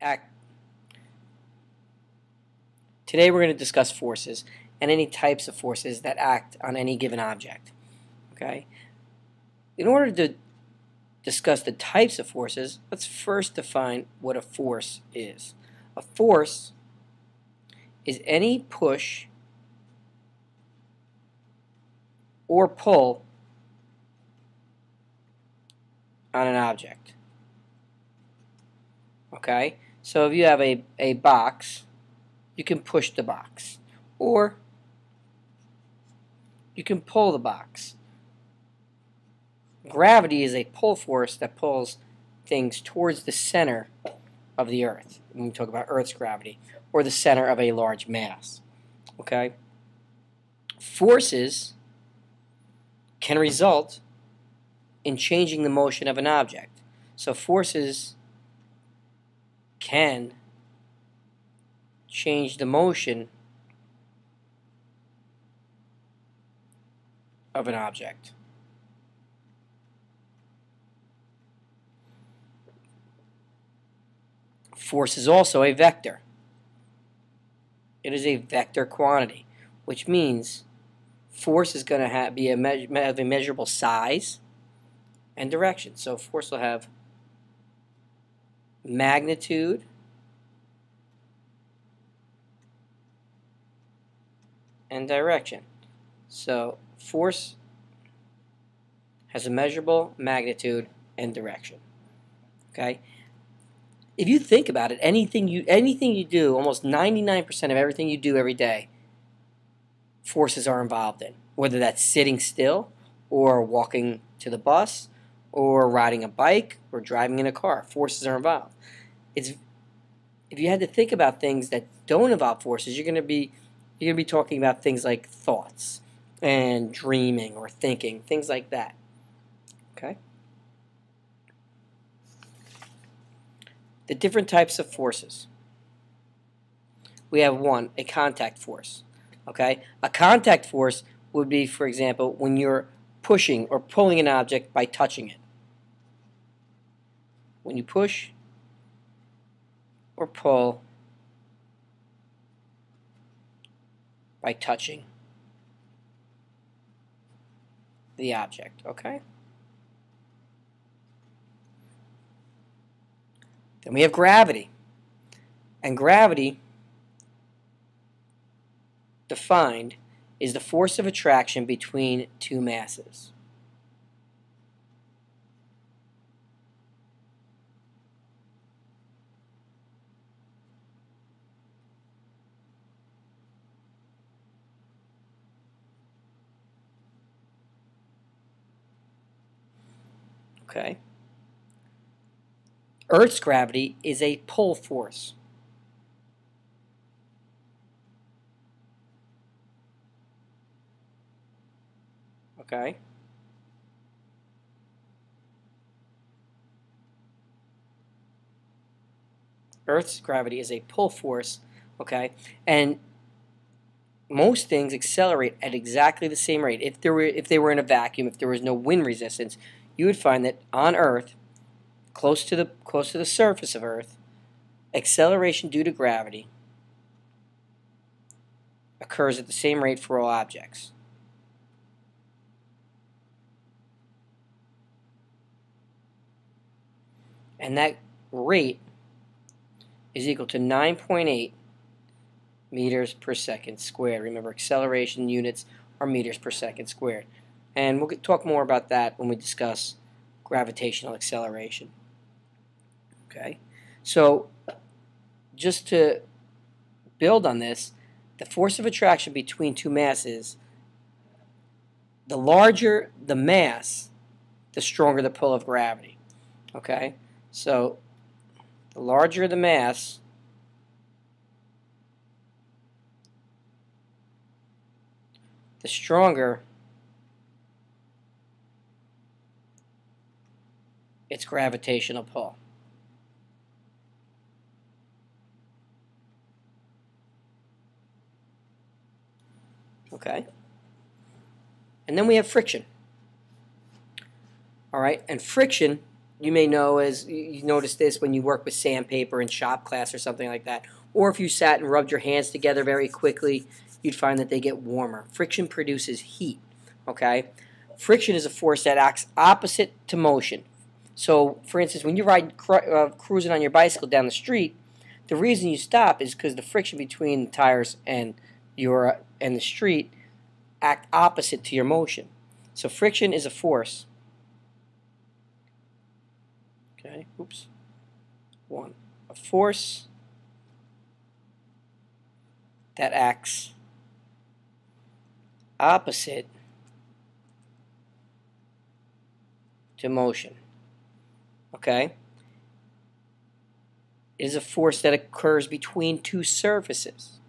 act. Today we're going to discuss forces and any types of forces that act on any given object. Okay? In order to discuss the types of forces, let's first define what a force is. A force is any push or pull on an object. Okay? So if you have a box, you can push the box, or you can pull the box. Gravity is a pull force that pulls things towards the center of the Earth, when we talk about Earth's gravity, or the center of a large mass. Okay? Forces can result in changing the motion of an object. So forces can change the motion of an object. Force is also a vector. It is a vector quantity, which means force is going to have a measurable size and direction. So force will have magnitude and direction. So force has a measurable magnitude and direction. Okay? If you think about it, anything you do, almost 99% of everything you do every day, forces are involved in. Whether that's sitting still, or walking to the bus, or riding a bike, or driving in a car, forces are involved. If you had to think about things that don't involve forces, you're going to be talking about things like thoughts and dreaming or thinking, things like that. Okay? The different types of forces. We have one, a contact force. Okay? A contact force would be, for example, when you're pushing or pulling an object by touching it. When you push or pull by touching the object. Okay? Then we have gravity. And gravity, defined, is the force of attraction between two masses. Okay? Earth's gravity is a pull force. Okay? Earth's gravity is a pull force, okay? And most things accelerate at exactly the same rate. If they were in a vacuum, if there was no wind resistance, you would find that on Earth, close to the surface of Earth, acceleration due to gravity occurs at the same rate for all objects. And that rate is equal to 9.8 meters per second squared. Remember, acceleration units are meters per second squared. And we'll talk more about that when we discuss gravitational acceleration. Okay? So, just to build on this, the force of attraction between two masses, the larger the mass, the stronger the pull of gravity. Okay? So, the larger the mass, the stronger its gravitational pull. Okay? And then we have friction. All right? And friction you may know as you notice this when you work with sandpaper in shop class or something like that, or if you sat and rubbed your hands together very quickly, you'd find that they get warmer. Friction produces heat, okay? Friction is a force that acts opposite to motion. So, for instance, when you're cruising on your bicycle down the street, the reason you stop is because the friction between the tires and the street act opposite to your motion. So friction is a force. Okay, oops. A force that acts opposite to motion. Okay? It is a force that occurs between two surfaces.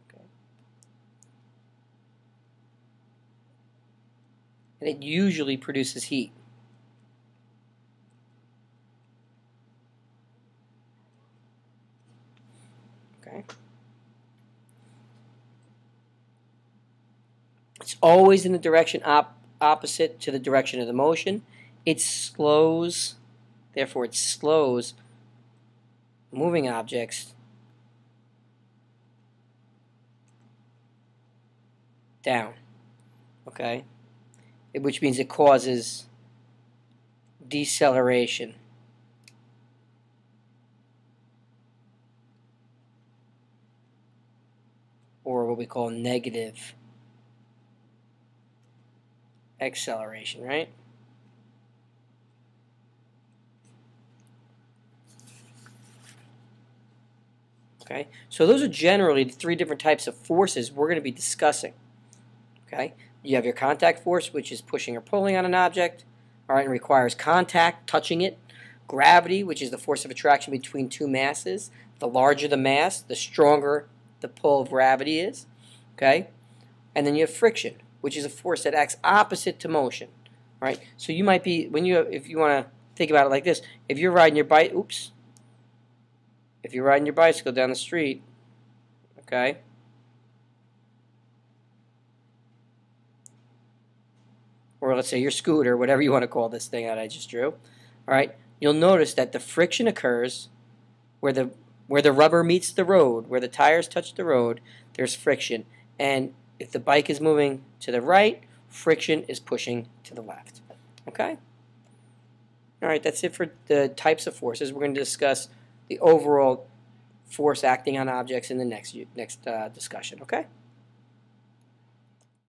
Okay. And it usually produces heat. Okay? It's always in the direction opposite to the direction of the motion. It slows, therefore it slows moving objects down, okay? Which means it causes deceleration. Or what we call negative acceleration, right? Okay, so those are generally the three different types of forces we're going to be discussing. Okay, you have your contact force, which is pushing or pulling on an object, all right, and requires contact, touching it. Gravity, which is the force of attraction between two masses. The larger the mass, the stronger the pull of gravity is. Okay, and then you have friction, which is a force that acts opposite to motion. Right, so you might be if you want to think about it like this: if you're riding your bike, if you're riding your bicycle down the street, okay, or let's say your scooter, whatever you want to call this thing that I just drew, all right, you'll notice that the friction occurs where the rubber meets the road, where the tires touch the road, there's friction. And if the bike is moving to the right, friction is pushing to the left. Okay? All right, that's it for the types of forces. We're going to discuss the overall force acting on objects in the next discussion. Okay?